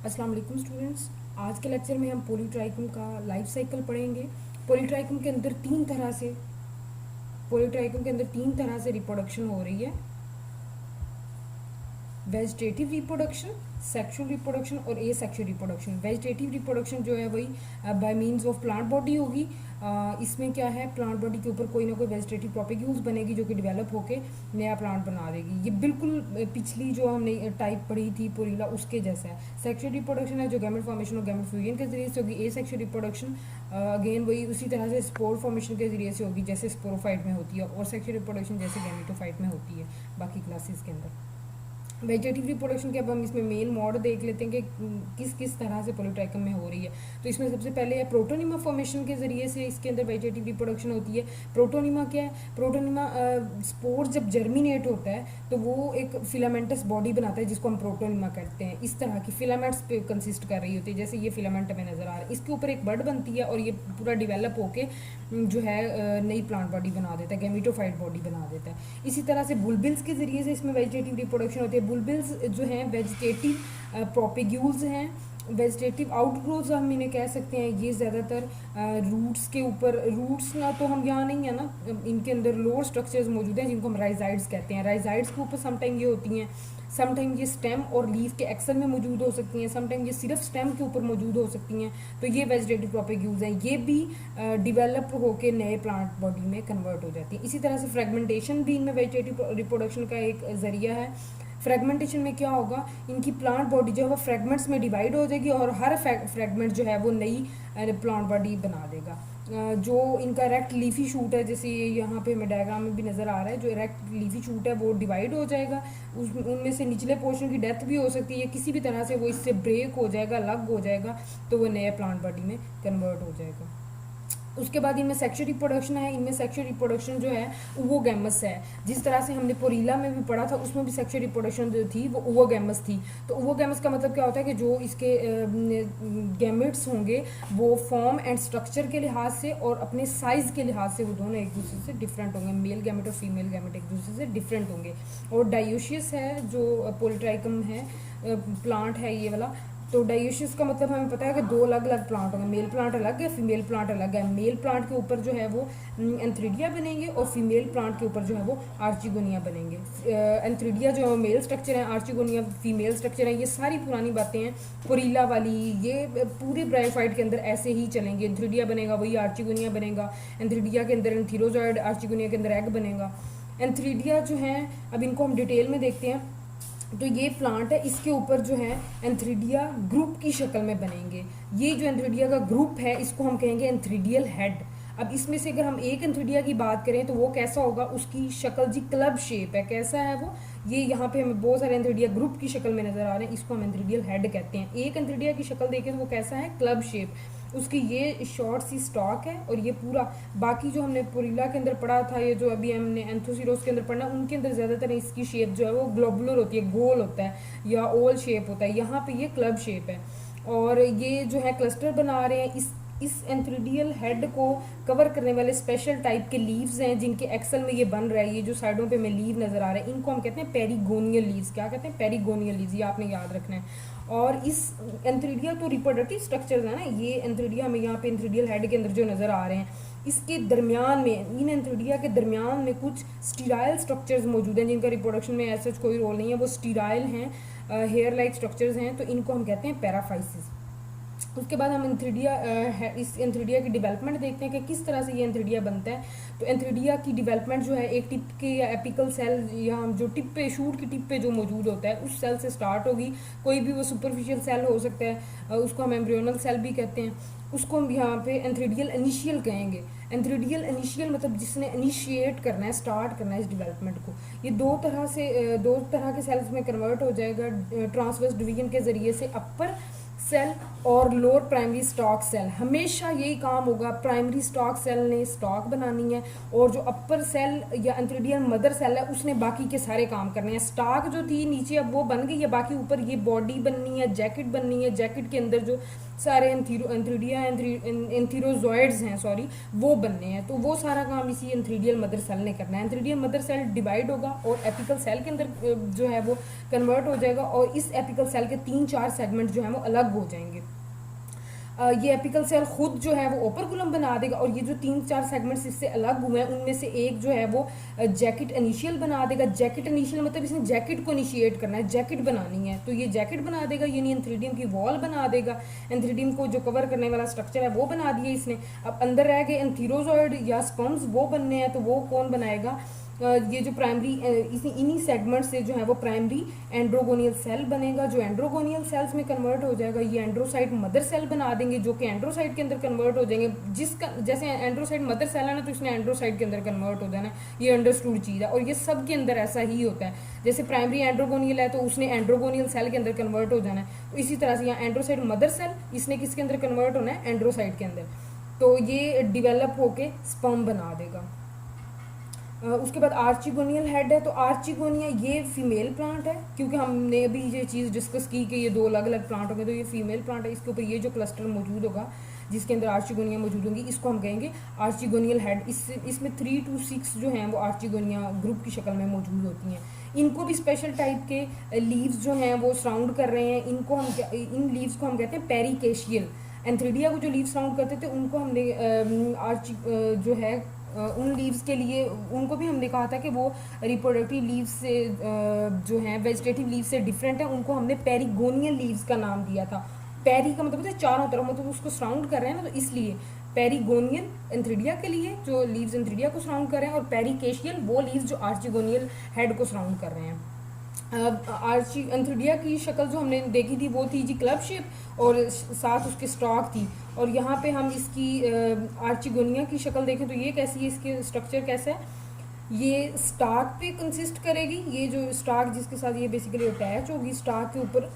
अस्सलाम वालेकुम स्टूडेंट्स। आज के लेक्चर में हम पॉलीट्राइकम का लाइफ साइकिल पढ़ेंगे। पॉलीट्राइकम के अंदर तीन तरह से रिप्रोडक्शन हो रही है: वेजिटेटिव रिप्रोडक्शन, सेक्सुअल रिप्रोडक्शन और ए सेक्सुअल रिप्रोडक्शन। वेजिटेटिव रिप्रोडक्शन जो है वही bye means of plant body होगी। इसमें क्या है, प्लांट बॉडी के ऊपर कोई ना कोई वेजिटेटिव प्रोपेग्यूल्स बनेगी जो कि डेवलप होके नया प्लांट बना देगी। ये बिल्कुल पिछली जो हमने टाइप पढ़ी थी पोरीला उसके जैसा है। सेक्सुअल रिप्रोडक्शन है जो गैमेट फॉर्मेशन और गैमेट फ्यूजन के जरिए से होगी। ए सेक्सुअल रिप्रोडक्शन अगेन वही उसी तरह से स्पोर फॉर्मेशन के जरिए से होगी जैसे स्पोरोफाइट में होती है, और सेक्सुअल रिप्रोडक्शन जैसे गैमेटोफाइट में होती है बाकी क्लासेस के अंदर। वेजिटेटिव रिप्रोडक्शन के अब हम इसमें मेन मॉड देख लेते हैं कि किस किस तरह से पॉलीट्राइकम में हो रही है। तो इसमें सबसे पहले है प्रोटोनिमा फॉर्मेशन के जरिए से इसके अंदर वेजिटेटिव रिप्रोडक्शन होती है। प्रोटोनिमा क्या है? प्रोटोनिमा स्पोर जब जर्मिनेट होता है तो वो एक फिलामेंटस बॉडी बनाता है जिसको हम प्रोटोनिमा कहते हैं। इस तरह की फिलामेंट्स पे कंसिस्ट कर रही होती है, जैसे ये फिलामेंट हमें नजर आ रहा है। इसके ऊपर एक बड बनती है और ये पूरा डिवेलप होके जो है नई प्लांट बॉडी बना देता है, गैमेटोफाइट बॉडी बना देता है। इसी तरह से बुलबिल्स के जरिए से इसमें वेजिटेटिव रिप्रोडक्शन होती है। बुलबिल्स जो हैं वेजिटेटिव प्रोपेग्यूल्स हैं, वेजिटेटिव आउटग्रोथ हम इन्हें कह सकते हैं। ये ज़्यादातर रूट्स के ऊपर, रूट्स ना तो हम यहाँ नहीं है ना, इनके अंदर लोअर स्ट्रक्चर्स मौजूद हैं जिनको हम राइजाइड्स कहते हैं। राइजाइड्स के ऊपर समटाइम ये होती हैं, समटाइम ये स्टेम और लीफ के एक्सल में मौजूद हो सकती हैं, समटाइम ये सिर्फ स्टेम के ऊपर मौजूद हो सकती हैं। तो ये वेजिटेटिव प्रोपेग्यूल्स हैं, ये भी डिवेलप होकर नए प्लांट बॉडी में कन्वर्ट हो जाती है। इसी तरह से फ्रेगमेंटेशन भी इनमें वेजिटेटिव रिप्रोडक्शन का एक जरिया है। फ्रेगमेंटेशन में क्या होगा, इनकी प्लांट बॉडी जो है वो फ्रेगमेंट्स में डिवाइड हो जाएगी और हर फ्रेगमेंट जो है वो नई प्लांट बॉडी बना देगा। जो इनका रेक्ट लीफी शूट है, जैसे ये यहाँ पे हमें डायग्राम में भी नज़र आ रहा है, जो रेक्ट लीफी शूट है वो डिवाइड हो जाएगा। उनमें से निचले पोर्शन की डेथ भी हो सकती है, किसी भी तरह से वो इससे ब्रेक हो जाएगा, अलग हो जाएगा, तो वो नए प्लांट बॉडी में कन्वर्ट हो जाएगा। उसके बाद इनमें सेक्सुअल रिप्रोडक्शन है। इनमें सेक्सुअल रिप्रोडक्शन जो है ओवोगैमस है। जिस तरह से हमने पोरीला में भी पढ़ा था उसमें भी सेक्सुअल रिप्रोडक्शन जो थी वो ओवोगैमस थी। तो ओवोगैमस का मतलब क्या होता है कि जो इसके गैमेट्स होंगे वो फॉर्म एंड स्ट्रक्चर के लिहाज से और अपने साइज़ के लिहाज से वो दोनों एक दूसरे से डिफरेंट होंगे। मेल गैमेट और फीमेल गैमेट एक दूसरे से डिफरेंट होंगे। और डायोशियस है जो पॉलीट्राइकम है, प्लांट है ये वाला। तो डायोशियस का मतलब हमें पता है कि दो अलग अलग प्लांट होंगे, मेल प्लांट अलग है, फीमेल प्लांट अलग है। मेल प्लांट के ऊपर जो है वो एंथ्रीडिया बनेंगे और फीमेल प्लांट के ऊपर जो है वो आर्चिगोनिया बनेंगे। एंथ्रीडिया जो है मेल स्ट्रक्चर है, आर्चिगोनिया फीमेल स्ट्रक्चर है। ये सारी पुरानी बातें हैं पोरीला वाली, ये पूरे ब्रायोफाइट के अंदर ऐसे ही चलेंगे। एंथ्रीडिया बनेगा वही आर्चिगोनिया बनेगा, एंथ्रीडिया के अंदर एंथीरोजॉइड, आर्चिगोनिया के अंदर एग बनेगा। एंथ्रीडिया जो है अब इनको हम डिटेल में देखते हैं। तो ये प्लांट है, इसके ऊपर जो है एंथ्रीडिया ग्रुप की शक्ल में बनेंगे। ये जो एंथ्रीडिया का ग्रुप है इसको हम कहेंगे एंथ्रीडियल हेड। अब इसमें से अगर हम एक एंथ्रीडिया की बात करें तो वो कैसा होगा, उसकी शक्ल जी क्लब शेप है। कैसा है वो, ये यहाँ पे हमें बहुत सारे एंथ्रीडिया ग्रुप की शक्ल में नजर आ रहे हैं, इसको हम एंथ्रीडियल हेड कहते हैं। एक एंथ्रीडिया की शक्ल देखें तो वो कैसा है, क्लब शेप। उसकी ये शॉर्ट सी स्टॉक है और ये पूरा, बाकी जो हमने पोरीला के अंदर पढ़ा था, ये जो अभी हमने एंथोसिरोस के अंदर पढ़ा, उनके अंदर ज़्यादातर इसकी शेप जो है वो ग्लोबुलर होती है, गोल होता है या ओवल शेप होता है। यहाँ पे ये क्लब शेप है और ये जो है क्लस्टर बना रहे हैं। इस एंथ्रीडियल हेड को कवर करने वाले स्पेशल टाइप के लीव्स हैं जिनके एक्सल में ये बन रहा है। ये जो साइडों पे में लीव नज़र आ रहे हैं इनको हम कहते हैं पेरिगोनियल लीव्स। क्या कहते हैं, पेरिगोनियल लीव्स, ये आपने याद रखना है। और इस एंथ्रीडिया तो रिप्रोडक्टिव स्ट्रक्चर्स है ना, ये एंथ्रीडिया हमें यहाँ पे एंथ्रीडियल हेड के अंदर जो नज़र आ रहे हैं, इसके दरमियान में, इन एंथ्रीडिया के दरमियान में कुछ स्टीराइल स्ट्रक्चर्स मौजूद हैं जिनका रिप्रोडक्शन में ऐसा कोई रोल नहीं है, वो स्टीराइल हैं, हेयर लाइक स्ट्रक्चर्स हैं, तो इनको हम कहते हैं पैराफाइसिस। उसके बाद हम इस एंथ्रीडिया की डेवलपमेंट देखते हैं कि किस तरह से ये एंथ्रीडिया बनता है। तो एंथ्रीडिया की डेवलपमेंट जो है एक टिप के या एपिकल सेल या जो टिप पे, शूट की टिप पे जो मौजूद होता है उस सेल से स्टार्ट होगी। कोई भी वो सुपरफिशियल सेल हो सकता है, उसको हम एम्ब्रियोनल सेल भी कहते हैं। उसको हम यहाँ पे एंथ्रीडियल इनिशियल कहेंगे। एंथ्रीडियल इनिशियल मतलब जिसने इनिशिएट करना है, स्टार्ट करना है इस डेवलपमेंट को। ये दो तरह के सेल्स में कन्वर्ट हो जाएगा ट्रांसवर्स डिवीजन के जरिए से। अपर सेल और लोअर प्राइमरी स्टॉक सेल, हमेशा यही काम होगा। प्राइमरी स्टॉक सेल ने स्टॉक बनानी है और जो अपर सेल या एंथ्रीडियल मदर सेल है उसने बाकी के सारे काम करने हैं। स्टॉक जो थी नीचे अब वो बन गई है, बाकी ऊपर ये बॉडी बननी है, जैकेट बननी है। जैकेट के अंदर जो सारे एंथ्रीडिया एंथीरोजॉइड्स हैं सॉरी, वो बनने हैं। तो वो सारा काम इसी एंथ्रीडियल मदर सेल ने करना है। एंथ्रीडियल मदर सेल डिवाइड होगा और एपिकल सेल के अंदर जो है वो कन्वर्ट हो जाएगा, और इस एपिकल सेल के 3-4 सेगमेंट जो हैं वो अलग हो जाएंगे। ये एपिकल सेल खुद जो है वो ओपरकुलम बना देगा, और ये जो 3-4 सेगमेंट्स इससे अलग हुए हैं उनमें से एक जो है वो जैकेट इनिशियल बना देगा। जैकेट इनिशियल मतलब इसने जैकेट को इनिशिएट करना है, जैकेट बनानी है, तो ये जैकेट बना देगा, यानी एंथ्रीडियम की वॉल बना देगा। एंथ्रीडियम को जो कवर करने वाला स्ट्रक्चर है वो बना दिया इसने। अब अंदर रह गए एंथीरोजॉइड या स्पर्म्स, वो बनने हैं, तो वो कौन बनाएगा? ये जो प्राइमरी इन्हीं सेगमेंट से जो है वो प्राइमरी एंड्रोगोनियल सेल बनेगा, जो एंड्रोगोनियल सेल्स में कन्वर्ट हो जाएगा। ये एंड्रोसाइट मदर सेल बना देंगे, जो कि एंड्रोसाइट के अंदर कन्वर्ट हो जाएंगे। जिसका जैसे एंड्रोसाइट मदर सेल है ना, तो इसने एंड्रोसाइट के अंदर कन्वर्ट हो जाना है, ये अंडरस्टूड चीज़ है। और ये सब के अंदर ऐसा ही होता है, जैसे प्राइमरी एंड्रोगोनियल है तो उसने एंड्रोगोनियल सेल के अंदर कन्वर्ट हो जाना है। तो इसी तरह से यहाँ एंड्रोसाइट मदर सेल, इसने किसके अंदर कन्वर्ट होना है? एंड्रोसाइट के अंदर। तो ये डिवेलप होके स्पर्म बना देगा। उसके बाद आर्चिगोनियल हेड है। तो आर्चिगोनिया ये फीमेल प्लांट है, क्योंकि हमने अभी ये चीज़ डिस्कस की कि ये 2 अलग अलग प्लांट होंगे, तो ये फीमेल प्लांट है। इसके ऊपर ये जो क्लस्टर मौजूद होगा जिसके अंदर आर्चिगोनिया मौजूद होंगी, इसको हम कहेंगे आर्चिगोनियल हेड। इसमें 3 to 6 जो हैं वो आर्चिगोनिया ग्रुप की शक्ल में मौजूद होती हैं। इनको भी स्पेशल टाइप के लीव्स जो हैं वो सराउंड कर रहे हैं। इन लीव्स को हम कहते हैं पेरिकेशियल। एंथ्रीडिया को जो लीव सराउंड करते थे उनको हमने जो है उन लीव्स के लिए उनको भी हमने कहा था कि वो रिप्रोडक्टिव लीव्स से जो हैं वेजिटेटिव लीव्स से डिफरेंट है, उनको हमने पेरिगोनियल लीव्स का नाम दिया था। पेरी का मतलब होता है चारों तरफ, मतलब उसको सराउंड कर रहे हैं ना, तो इसलिए पेरिगोनियल एंथ्रीडिया के लिए जो लीव्स एंथ्रीडिया को सराउंड कर रहे हैं, और पेरिकेशियल वो लीव्स जो आर्चिगोनियल हेड को सराउंड कर रहे हैं। एंथ्रीडिया की शक्ल जो हमने देखी थी वो थी जी क्लब शेप, और साथ उसके स्टॉक थी। और यहाँ पे हम इसकी आर्चिगोनिया की शक्ल देखें तो ये कैसी है, इसके स्ट्रक्चर कैसा है? ये स्टार्क पे कंसिस्ट करेगी। ये जो स्टार्क जिसके साथ ये बेसिकली अटैच होगी, स्टार्क के ऊपर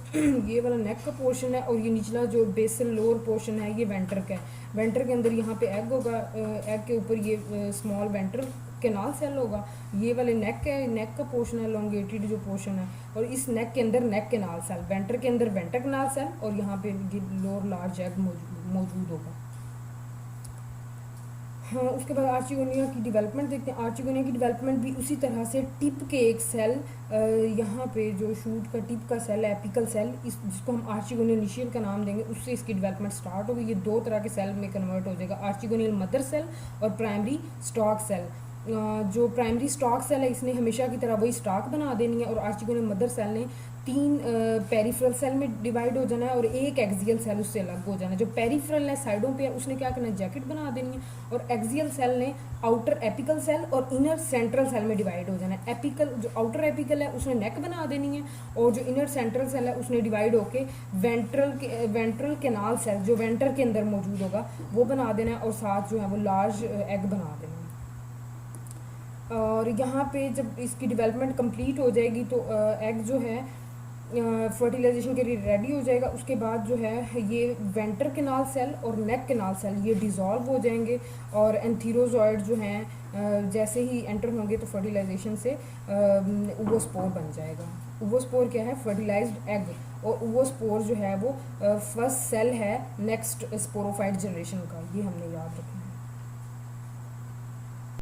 ये वाला नेक का पोर्शन है, और ये निचला जो बेसल लोअर पोर्शन है ये वेंटर का है। वेंटर के अंदर यहाँ पे एग होगा, एग के ऊपर ये स्मॉल वेंटर कैनाल सेल होगा। ये वाले नेक है, नेक का पोर्शन है, लॉन्गेटेड जो पोर्शन है, और इस नेक के अंदर नेक कैनाल सेल, वेंटर के अंदर वेंटर कैनाल सेल, और यहाँ पे लोअर लार्ज एग मौजूद होगा। हाँ, उसके बाद आर्चिगोनिया की डेवलपमेंट देखते हैं। आर्चिगोनिया की डेवलपमेंट भी उसी तरह से टिप के एक सेल, यहाँ पे जो शूट का टिप का सेल है एपिकल सेल, इस जिसको हम आर्चिगोनियल इनिशियल का नाम देंगे, उससे इसकी डेवलपमेंट स्टार्ट होगी। ये 2 तरह के सेल में कन्वर्ट हो जाएगा, आर्चिगोनियल मदर सेल और प्राइमरी स्टॉक सेल। जो प्राइमरी स्टॉक सेल है इसने हमेशा की तरह वही स्टॉक बना देनी है, और आर्चिगोनियल मदर सेल ने 3 पेरिफेरल सेल में डिवाइड हो जाना है, और एक एक्सियल सेल उससे अलग हो जाना है। जो पेरिफेरल है साइडों पे है, उसने क्या करना है? जैकेट बना देनी है, और एक्सियल सेल ने आउटर एपिकल सेल और इनर सेंट्रल सेल में डिवाइड हो जाना है। एपिकल जो आउटर एपिकल है उसने नेक बना देनी है, और जो इनर सेंट्रल सेल है उसने डिवाइड होके वेंट्रल कैनाल सेल जो वेंटर के अंदर मौजूद होगा वो बना देना है, और साथ जो है वो लार्ज एग बना देना है। और यहाँ पे जब इसकी डेवलपमेंट कंप्लीट हो जाएगी तो एग जो है फर्टिलाइजेशन के लिए रेडी हो जाएगा। उसके बाद जो है ये वेंटर कैनाल सेल और नेक कैनाल सेल ये डिज़ोल्व हो जाएंगे, और एंथीरोजॉइड जो हैं जैसे ही एंटर होंगे तो फर्टिलाइजेशन से ओवोस्पोर बन जाएगा। ओवोस्पोर क्या है? Fertilised egg. और ओवोस्पोर जो है वो फर्स्ट सेल है नेक्स्ट स्पोरोफाइट जनरेशन का, ये हमने याद रखना है।